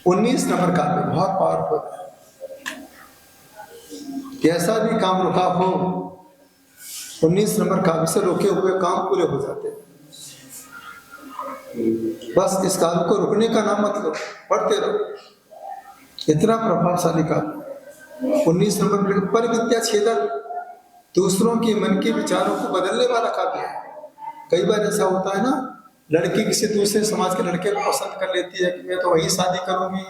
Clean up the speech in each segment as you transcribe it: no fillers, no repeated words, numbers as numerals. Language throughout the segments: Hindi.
19 नंबर काव्य बहुत पावरफुल है। कैसा भी काम रुका हो, 19 नंबर काव्य से रोके हुए काम पूरे हो जाते हैं। बस इस काव्य को रुकने का नाम मत लो, पढ़ते रहो। इतना प्रभावशाली काव्य 19 नंबर पर विद्या छेदन, दूसरों के मन के विचारों को बदलने वाला काव्य है। कई बार ऐसा होता है ना, लड़की किसी दूसरे समाज के लड़के को पसंद कर लेती है कि मैं तो वही शादी करूंगी।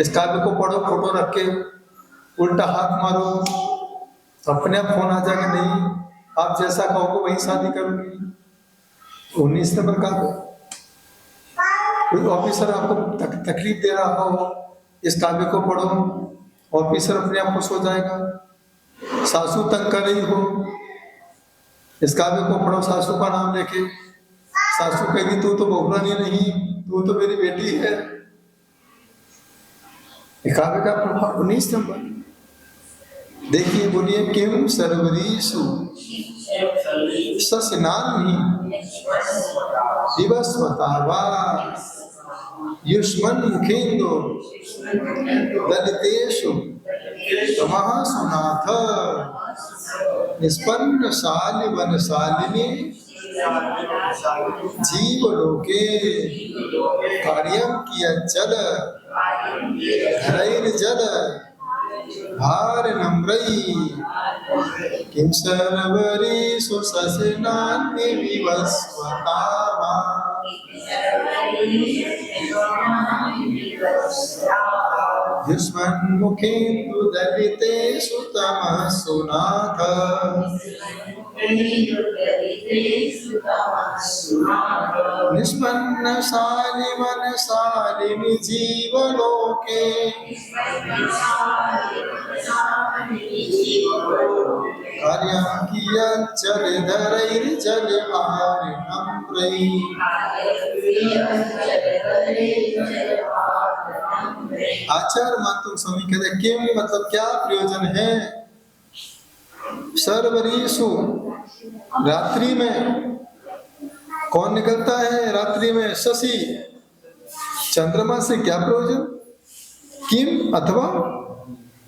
इस काव्य को पढ़ो, फोटो रख के उल्टा हाथ मारो, अपने आप फोन आ जाएगा, नहीं आप जैसा कहोगे वही शादी करूंगी। 19 नंबर काव्य। कोई ऑफिसर आपको तकलीफ दे रहा हो, इस काव्य को पढ़ो, ऑफिसर अपने आप खुश हो जाएगा। सासू तंग कर रही हो, इस काव्य को पढ़ो सासू का नाम लेके। सासू कहेगी तू तो बहुरानी नहीं, तू तो मेरी बेटी है। काव्य का प्रभाव 19 नंबर। देखिए, बोलिए, किम सर्वरीषु सस्नान्हि दिवस्वता वा युष्मन् मुखेन्दो दलितेषु तमः सुनाथ निष्पन्न शालिवन शालिनी जीवलोके कार्यं कियच्चल धरैर्जल भार नम्रै किं सर्वरीषु सस्नान्हि विवस्वता वा युष्मन्मुखेन्दु दलितेषु तमः सुनाथ निष्पन्न शालिवन शालिनी जीवलोके कार्यं कियच्चल धरैर्जल भार नम्रै। आचार्य मातुम स्वामी कहते हैं, किम मतलब क्या प्रयोजन है। सर्वरीषु, रात्रि में कौन निकलता है, रात्रि में शशि चंद्रमा से क्या प्रयोजन। किम अथवा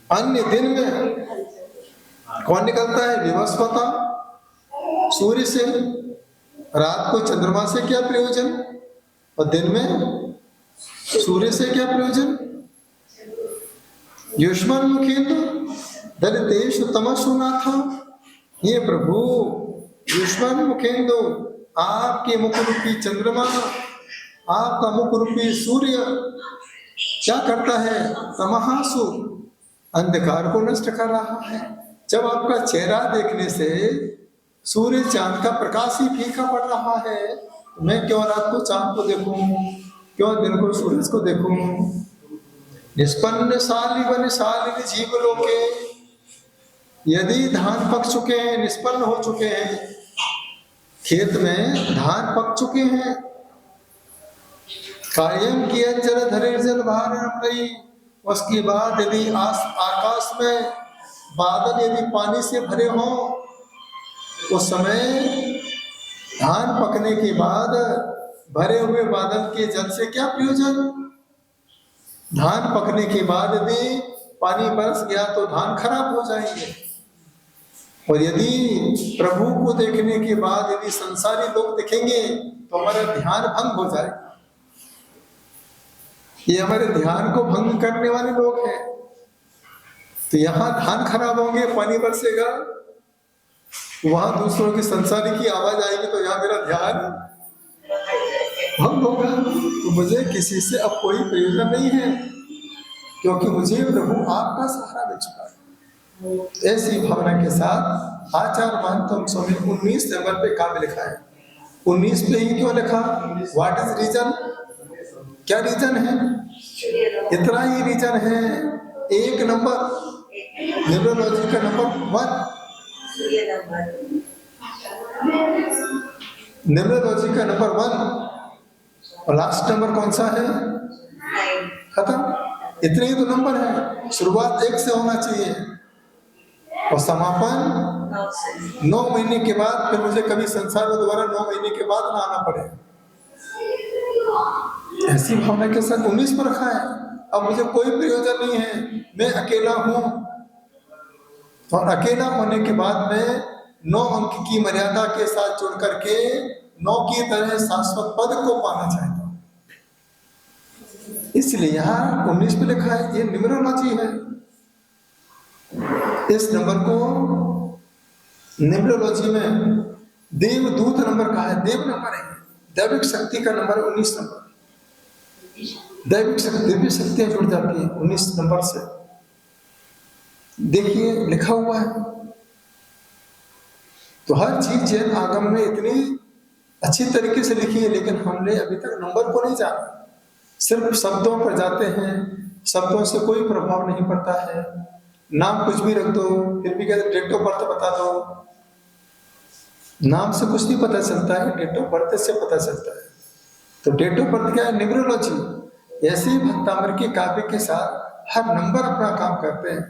अन्य दिन में कौन निकलता है, विवस्वता सूर्य से। रात को चंद्रमा से क्या प्रयोजन और दिन में सूर्य से क्या प्रयोजन। युष्मन् मुखेन्दु दलितेषु तमसो नाथ। ये प्रभु, युष्मन् मुखेन्दु, आपके मुख रूपी चंद्रमा, आपका मुख रूपी सूर्य क्या करता है, तमहासु, अंधकार को नष्ट कर रहा है। जब आपका चेहरा देखने से सूर्य चांद का प्रकाश ही फीका पड़ रहा है, मैं क्यों रात को चांद को देखूं, क्यों दिन को सूरज को देखूं। निष्पन्न शालिवन शालिनी जीवलोके, यदि धान पक चुके हैं, निष्पन्न हो चुके हैं, खेत में धान पक चुके हैं, कार्यं कियच्चल धरैर्जल भार नम्रै, उसके बाद यदि आकाश में बादल यदि पानी से भरे हों, उस समय धान पकने के बाद भरे हुए बादल के जल से क्या प्रयोजन। धान पकने के बाद यदि पानी बरस गया तो धान खराब हो जाएंगे। और यदि प्रभु को देखने के बाद यदि संसारी लोग देखेंगे तो हमारा ध्यान भंग हो जाएगा। ये हमारे ध्यान को भंग करने वाले लोग हैं। तो यहाँ धान खराब होंगे, पानी बरसेगा, वहां दूसरों की संसारी की आवाज आएगी, तो यहाँ मेरा ध्यान भंग होगा। तो मुझे किसी से अब कोई प्रयोजन नहीं है, क्योंकि मुझे प्रभु आपका सहारा मिल चुका है। ऐसी भावना के साथ आचार्य मातुम स्वामी 19 नंबर पे काव्य लिखा है। 19 पे ही क्यों लिखा, व्हाट इज रीजन, क्या रीजन है। इतना ही रीजन है। एक नंबर न्यूरोलॉजी का नंबर 1, न्यूरोलॉजी का नंबर 1 और लास्ट नंबर कौन सा है, खत्म। इतने ही तो नंबर है। शुरुआत 1 से होना चाहिए और समापन 9 महीने के बाद। फिर मुझे कभी संसार में दोबारा 9 महीने के बाद ना आना पड़े। ऐसी भावना के साथ 19 पर रखा है। अब मुझे कोई प्रयोजन नहीं है, मैं अकेला हूं। और अकेला होने के बाद में 9 अंक की मर्यादा के साथ जुड़ करके 9 की तरह शाश्वत पद को पाना चाहता हूं। इसलिए यहां 19 पे लिखा है, ये न्यूमरोलॉजी है। इस नंबर को न्यूमरोलॉजी में देवदूत नंबर कहा है, देव नंबर है, दैविक शक्ति का नंबर 19 नंबर। दैविक शक्ति, दिव्य शक्तियां जुड़ जाती हैं 19 नंबर से। देखिए लिखा हुआ है। तो हर चीज जैन आगम में इतनी अच्छी तरीके से लिखी है, लेकिन हमने अभी तक नंबर को नहीं जाना। सिर्फ शब्दों पर जाते हैं, शब्दों से कोई प्रभाव नहीं पड़ता है। नाम कुछ भी रख दो, फिर भी कहते डेट ऑफ बर्थ बता दो। नाम से कुछ नहीं पता चलता है, डेट ऑफ बर्थ से पता चलता है। तो डेट ऑफ बर्थ क्या है? न्यूमरोलॉजी। ऐसे ही भक्तामर के काव्य के साथ हर नंबर अपना काम करते हैं।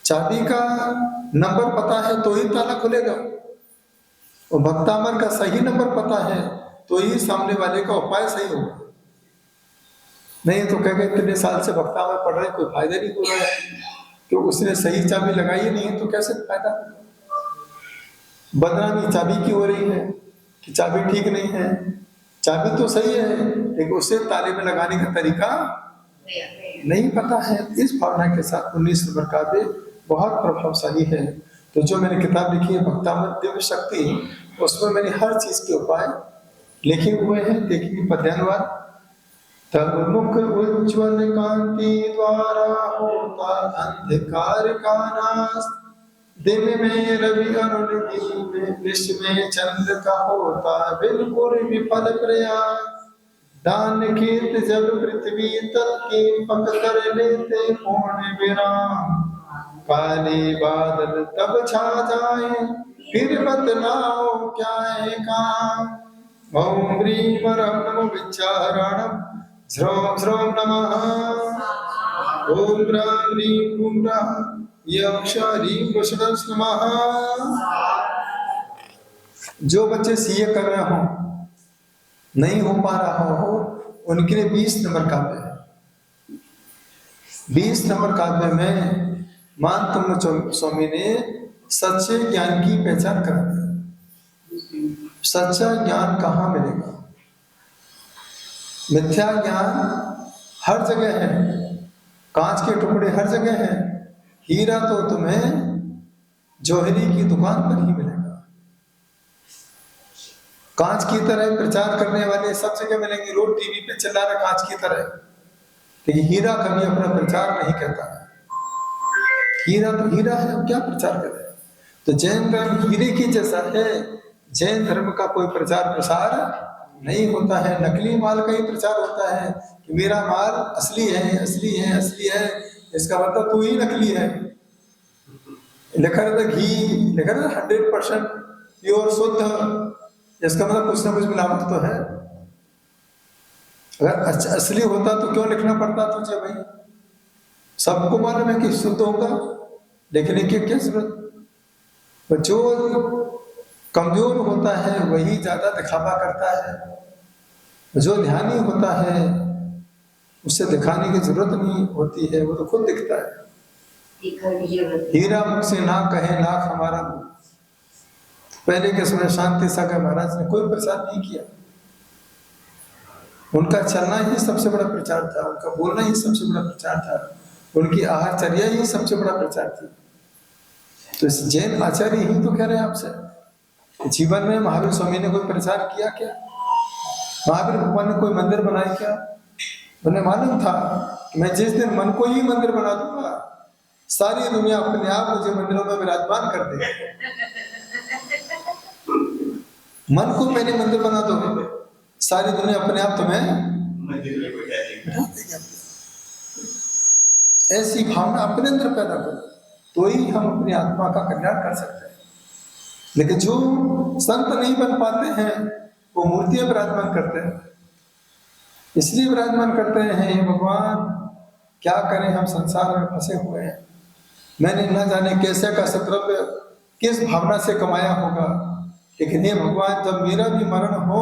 चाबी का नंबर पता है तो ही ताला खुलेगा, और भक्तामर का सही नंबर पता है तो ही सामने वाले का उपाय सही होगा। नहीं तो कह गए इतने साल से भक्तामर पढ़ रहे, कोई फायदा नहीं हो रहा है, तो उसने सही चाबी लगाई नहीं है, तो कैसे फायदा होगा? बदनामी चाबी की हो रही है कि चाबी ठीक नहीं है। चाबी तो सही है, लेकिन उसे ताले में लगाने का तरीका नहीं पता है। इस भावना के साथ 19 नंबर काव्य बहुत प्रभावशाली है। तो जो मैंने किताब लिखी है भक्तामर दिव्य शक्ति, उसमें मैंने हर चीज के उपाय लिखे हुए हैं। देखिए पद्यानुवाद। तब मुख उज्ज्वल कांति द्वारा होता अंधकार का नाश, दिन में रवि अरुण दिन में विष में चंद्र का होता बिल्कुल विफल प्रयास। दान खेत जब पृथ्वी तल के पक कर लेते पूर्ण विराम, काले बादल तब छा जाए फिर बतलाओ क्या है काम। ओम ह्रीं वरं नमो विचारणं ह्रौं ह्रौं नमः। ओम ह्रां ह्रीं क्लीं ह्रां यक्षरीं वषडं नमः। जो बच्चे सीए कर रहे हो, नहीं हो पा रहा हो, उनके लिए 20 नंबर काव्य है। 20 नंबर काव्य में मानतुंग स्वामी ने सच्चे ज्ञान की पहचान करा दी। सच्चा ज्ञान कहाँ मिलेगा? मिथ्या ज्ञान हर जगह है, कांच के टुकड़े हर जगह हैं, हीरा तो तुम्हें जौहरी की दुकान पर ही मिलेगा। कांच की तरह प्रचार करने वाले सब जगह मिलेंगे, रोज टीवी पे चला रहा कांच की तरह, लेकिन हीरा कभी अपना प्रचार नहीं करता है। हीरा तो हीरा है, क्या प्रचार करे? तो जैन धर्म हीरे की जैसा है। जैन धर्म का कोई प्रचार प्रसार नहीं होता है, नकली माल का ही प्रचार होता है कि मेरा माल असली है, असली है, असली है। इसका मतलब तू ही नकली है। लिखा रहता घी, लिखा रहता 100% प्योर शुद्ध, इसका मतलब कुछ ना कुछ मिलावट तो है। अगर असली होता तो क्यों लिखना पड़ता तुझे भाई? सबको मालूम है कि शुद्ध होगा, लिखने की क्या जरूरत? जो कमजोर होता है वही ज्यादा दिखावा करता है। जो ध्यानी होता है उससे दिखाने की जरूरत नहीं होती है, वो तो खुद दिखता है। हीरा मुख से ना कहे लाख हमारा। पहले के समय शांति सागर महाराज ने कोई प्रचार नहीं किया। उनका चलना ही सबसे बड़ा प्रचार था, उनका बोलना ही सबसे बड़ा प्रचार था, उनकी आहारचर्या ही सबसे बड़ा प्रचार थी। तो इस जैन आचार्य ही तो कह रहे हैं आपसे, जीवन में महावीर स्वामी ने कोई प्रचार किया क्या? महावीर भगवान ने कोई मंदिर बनाया क्या? उन्हें मालूम था कि मैं जिस दिन मन को ही मंदिर बना दूंगा, सारी दुनिया अपने आप मुझे मंदिरों में विराजमान कर देगी। मन को मैंने मंदिर बना दो, सारी दुनिया अपने आप तुम्हें बिठा देगी। ऐसी भावना अपने अंदर पैदा करो, तो ही हम अपनी आत्मा का कल्याण कर सकते हैं। लेकिन जो संत नहीं बन पाते हैं वो मूर्तियां विराजमान करते हैं। इसलिए विराजमान करते हैं, हे भगवान क्या करें, हम संसार में फंसे हुए हैं। मैंने न जाने कैसे का सद्रव्य किस भावना से कमाया होगा, लेकिन हे भगवान जब मेरा भी मरण हो,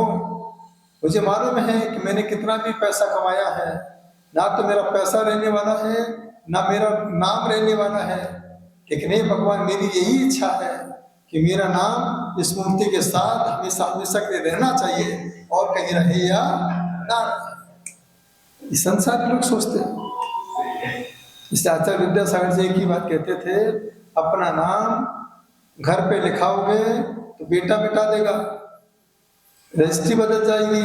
मुझे मालूम है कि मैंने कितना भी पैसा कमाया है, ना तो मेरा पैसा रहने वाला है, ना मेरा नाम रहने वाला है, लेकिन हे भगवान मेरी यही इच्छा है कि मेरा नाम इस मूर्ति के साथ हमेशा हमेशा के लिए रहना चाहिए, और कहीं रहे या ना रहे। इस संसार के लोग सोचते हैं। इस आचार्य विद्यासागर जी की बात कहते थे, अपना नाम घर पे लिखाओगे तो बेटा मिटा देगा, रजिस्ट्री बदल जाएगी,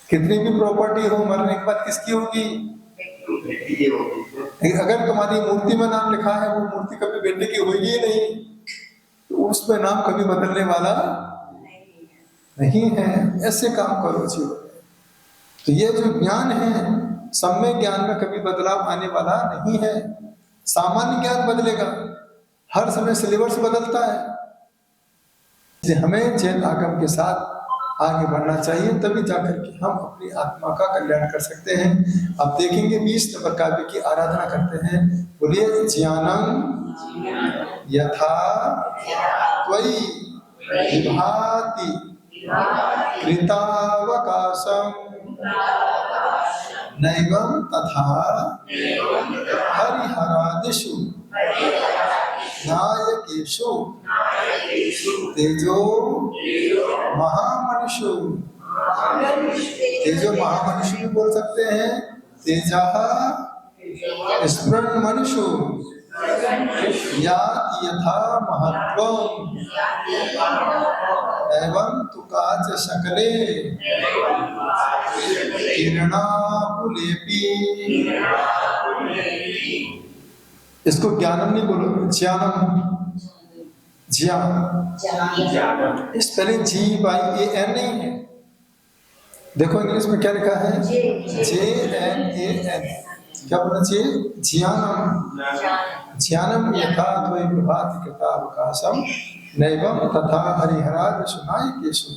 कितनी भी प्रॉपर्टी हो मरने के बाद किसकी होगी? अगर तुम्हारी मूर्ति में नाम लिखा है, वो मूर्ति कभी बेटे की होगी ही नहीं, तो उसमें नाम कभी बदलने वाला नहीं है। ऐसे काम करो जीवन। तो ये जो ज्ञान है, सम्यक ज्ञान में कभी बदलाव आने वाला नहीं है। सामान्य ज्ञान बदलेगा, हर समय सिलेबस बदलता है। इसलिए हमें चैन आगम के साथ आगे बढ़ना चाहिए, तभी जाकर के हम अपनी आत्मा का कल्याण कर सकते हैं। अब देखेंगे 20 नंबर काव्य की आराधना करते हैं। बोलिए, ज्ञानम यथा त्वयि विभाति कृतावकाशम नैवं तथा हरिहरादिषु नायकेषु तेजो महामनुषु। तेजो महामनुषु भी बोल सकते हैं, तेजः स्मरण मनुषु याति यथा महत्वम एवं तु काच शकले किरणाकुलेपि। इसको ज्ञानम नहीं बोलो, ज्ञानम। ज्ञान इस पहले जी बाई ए एन नहीं है। देखो इंग्लिश में क्या लिखा है, JNAN। क्या बोलना चाहिए? ज्ञानम। ज्ञानम यथा त्वयि विभाति कृतावकाशम नैवं तथा हरिहरादिषु नायकेषु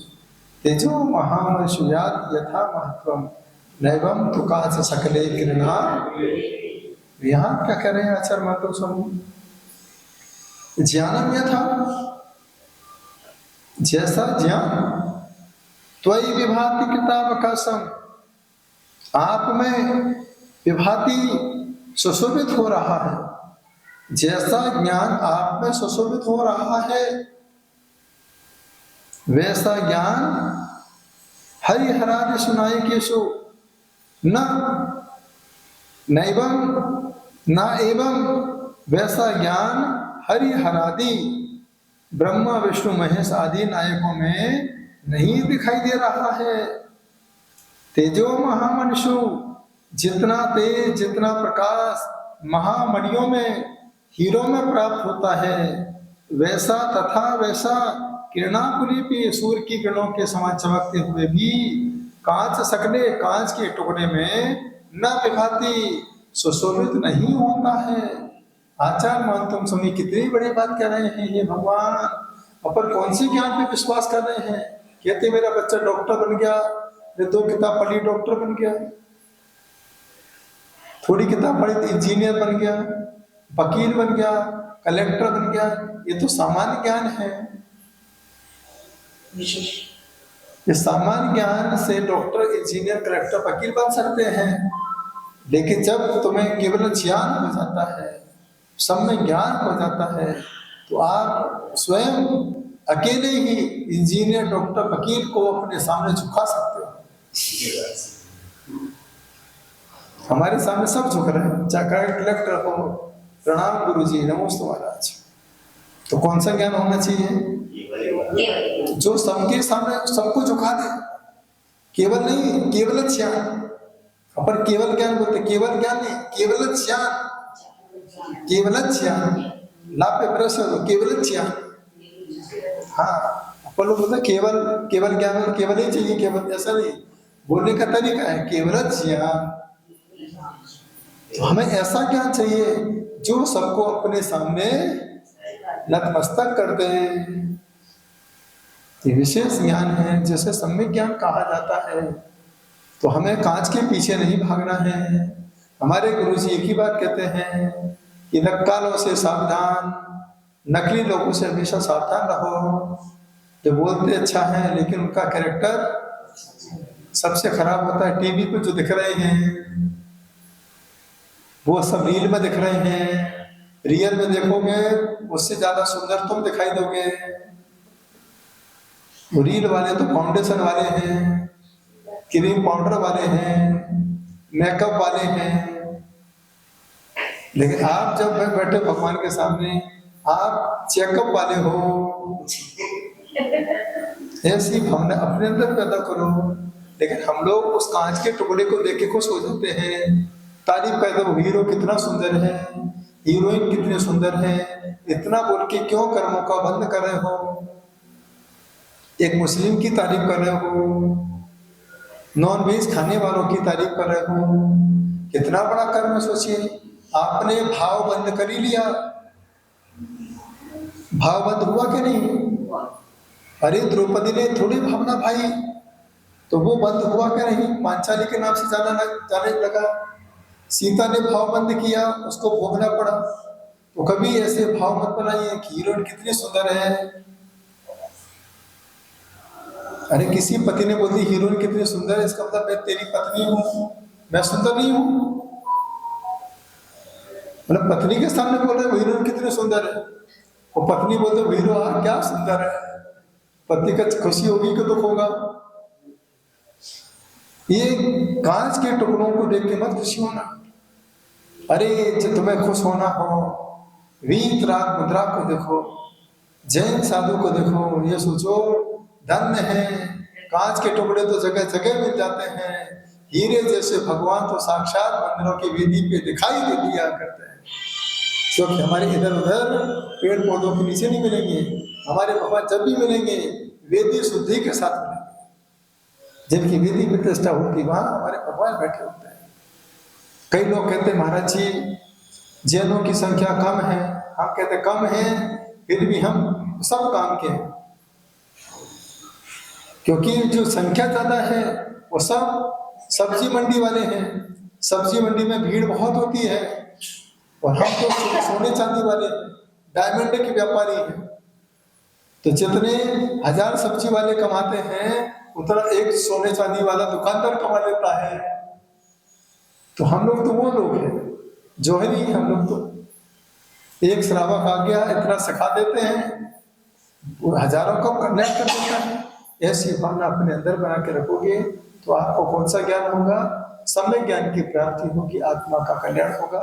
तेजो महामनुषु याति यथा महत्वम नैवं तु काच सकले किरणा। यहाँ क्या कह रहे हैं आचार्य महतो स्वामी? ज्ञानम यथा, जैसा ज्ञान, त्वयि विभाति कृतावकाशम, आप में विभाति सुशोभित हो रहा है। जैसा ज्ञान आप में सुशोभित हो रहा है, वैसा ज्ञान हरिहरादिषु नायकेषु न नैवं न एवं, वैसा ज्ञान हरिहरादि ब्रह्मा विष्णु महेश आदि नायकों में नहीं दिखाई दे रहा है। तेजो महामनुषु, जितना तेज जितना प्रकाश महामणियों में हीरो में प्राप्त होता है, वैसा तथा वैसा किरणाकुलिपि, सूर्य की किरणों के समान चमकते हुए भी कांच सकले, कांच के टुकड़े में न विभाति, सुशोभित नहीं होता है। आचार्य महतो स्वामी कितनी बड़ी बात कह रहे हैं ये भगवान। अपन कौन सी ज्ञान पे विश्वास कर रहे हैं? कहते मेरा बच्चा डॉक्टर बन गया, 2 किताब पढ़ी डॉक्टर बन गया, थोड़ी किताब पढ़ी तो इंजीनियर बन गया, वकील बन गया, कलेक्टर बन गया। ये तो सामान्य ज्ञान है। ये सामान्य ज्ञान से डॉक्टर, इंजीनियर, कलेक्टर, वकील बन सकते हैं, लेकिन जब तुम्हें केवल ज्ञान हो जाता है, सब में ज्ञान हो जाता है, तो आप स्वयं अकेले ही इंजीनियर, डॉक्टर, वकील को अपने सामने झुका सकते हो। हमारे सामने सब झुक रहे हैं, चाहे कलेक्टर हो, प्रणाम गुरुजी, नमस्ते महाराज। तो कौन सा ज्ञान होना चाहिए? जो सबके सामने सबको झुका दे। केवल नहीं, केवल ज्ञान। अपन केवल ज्ञान बोलते, केवल ज्ञान नहीं, केवल ज्ञान। केवल ज्ञान, लाभ पे प्रश्न, केवल ज्ञान। हाँ, अपन लोग बोलते केवल, केवल ज्ञान, केवल ही चाहिए, केवल, ऐसा नहीं बोलने का तरीका है, केवल ज्ञान। तो हमें ऐसा ज्ञान चाहिए जो सबको अपने सामने नतमस्तक कर दे। ये विशेष ज्ञान है जिसे सम्यक ज्ञान कहा जाता है। तो हमें कांच के पीछे नहीं भागना है। हमारे गुरुजी एक ही बात कहते हैं कि नक्कालों से सावधान, नकली लोगों से हमेशा सावधान रहो। जो बोलते अच्छा है लेकिन उनका कैरेक्टर सबसे खराब होता है टीवी पे जो दिख रहे हैं वो सब रील में दिख रहे हैं। रियल में देखोगे उससे ज्यादा सुंदर तुम दिखाई दोगे। वो रील वाले तो फाउंडेशन वाले हैं, क्रीम पाउडर वाले हैं, मेकअप वाले हैं, लेकिन आप जब बैठे भगवान के सामने आप चेकअप वाले हो। ऐसी भावना अपने अंदर पैदा करो। लेकिन हम लोग उस कांच के टुकड़े को देख के खुश हो जाते हैं, तारीफ करते हो, हीरो कितना सुंदर है, हीरोइन कितने सुंदर है, इतना बोल के क्यों कर्मों का बंद कर रहे हो। एक मुस्लिम की तारीफ कर रहे हो, नॉन वेज खाने वालों की तारीफ कर रहे हो, कितना बड़ा कर्म है। सोचिए आपने भाव बंद कर ही लिया। भाव बंद हुआ कि नहीं? अरे द्रौपदी ने थोड़ी भावना भाई, तो वो बंद हुआ कि नहीं? पांचाली के नाम से जाने लगा। सीता ने भाव बंद किया, उसको भोगना पड़ा। तो कभी ऐसे भाव मत बनाइए कि हीरोइन कितनी सुंदर है। अरे किसी पति ने बोल दी हीरोइन कितनी सुंदर है, इसका मतलब मैं तेरी पत्नी हूं, मैं सुंदर नहीं हूं। मतलब पत्नी के सामने बोल रहे हीरोइन कितनी सुंदर है, और पत्नी बोलते हीरो क्या सुंदर है। पति का खुशी होगी कि दुख होगा? ये कांच के टुकड़ों को देख के मत खुशी होना। अरे जब तुम्हें खुश होना हो, वीतराग मुद्रा को देखो, जैन साधु को देखो, ये सोचो धन्य है। कांच के टुकड़े तो जगह जगह मिल जाते हैं, हीरे जैसे भगवान तो साक्षात मंदिरों की वेदी पे दिखाई दे दिया करते हैं। क्योंकि हमारे इधर उधर पेड़ पौधों के नीचे नहीं मिलेंगे, हमारे भगवान जब भी मिलेंगे वेदी शुद्धि के साथ मिलेंगे। जिनकी वेदी प्रतिष्ठा होती वहां हमारे भगवान बैठे होते हैं। कई लोग कहते हैं महाराज जी जैनों की संख्या कम है, हम कहते कम है फिर भी हम सब काम के हैं, क्योंकि जो संख्या ज्यादा है वो सब सब्जी मंडी वाले हैं। सब्जी मंडी में भीड़ बहुत होती है, और हम तो सोने चांदी वाले डायमंड के व्यापारी हैं। तो जितने 1000 सब्जी वाले कमाते हैं उतना एक सोने चांदी वाला दुकानदार कमा लेता है। तो हम लोग तो वो लोग हैं जो है नहीं, हम लोग तो एक श्रावक आ गया इतना सिखा देते हैं, वो हजारों को कनेक्ट कर देता है। ऐसी भावना अपने अंदर बना के रखोगे तो आपको कौन सा ज्ञान होगा? सम्यक ज्ञान की प्राप्ति होगी, आत्मा का कल्याण होगा।